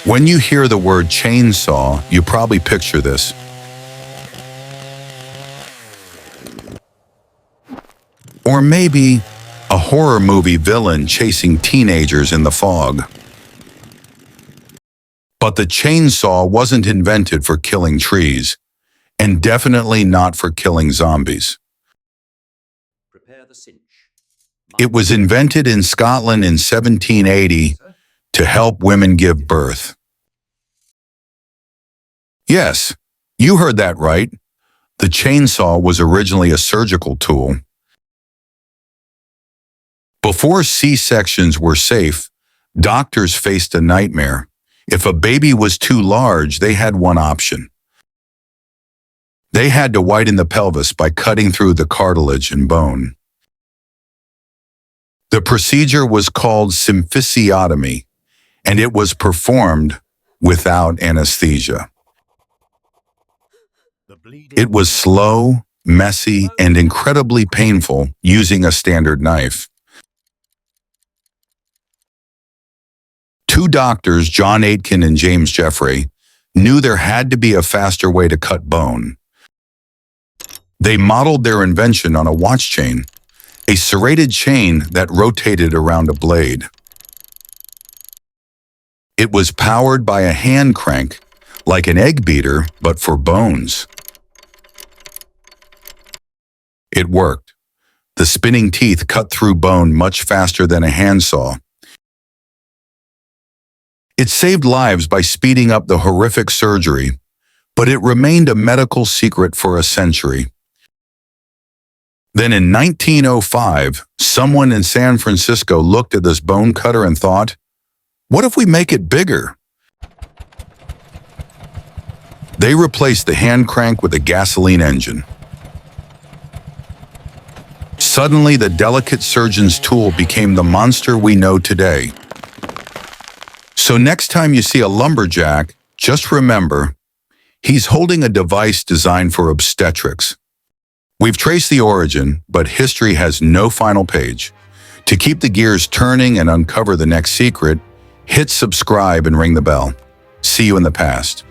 When you hear the word chainsaw, you probably picture this. Or maybe a horror movie villain chasing teenagers in the fog. But the chainsaw wasn't invented for killing trees, and definitely not for killing zombies. It was invented in Scotland in 1780 to help women give birth. Yes, you heard that right. The chainsaw was originally a surgical tool. Before C-sections were safe, doctors faced a nightmare. If a baby was too large, they had one option. They had to widen the pelvis by cutting through the cartilage and bone. The procedure was called symphysiotomy, and it was performed without anesthesia. It was slow, messy, and incredibly painful using a standard knife. Two doctors, John Aitken and James Jeffrey, knew there had to be a faster way to cut bone. They modeled their invention on a watch chain, a serrated chain that rotated around a blade. It was powered by a hand crank, like an egg beater, but for bones. It worked. The spinning teeth cut through bone much faster than a handsaw. It saved lives by speeding up the horrific surgery, but it remained a medical secret for a century. Then in 1905, someone in San Francisco looked at this bone cutter and thought, what if we make it bigger? They replaced the hand crank with a gasoline engine. Suddenly, the delicate surgeon's tool became the monster we know today. So next time you see a lumberjack, just remember, he's holding a device designed for obstetrics. We've traced the origin, but history has no final page. To keep the gears turning and uncover the next secret, hit subscribe and ring the bell. See you in the past.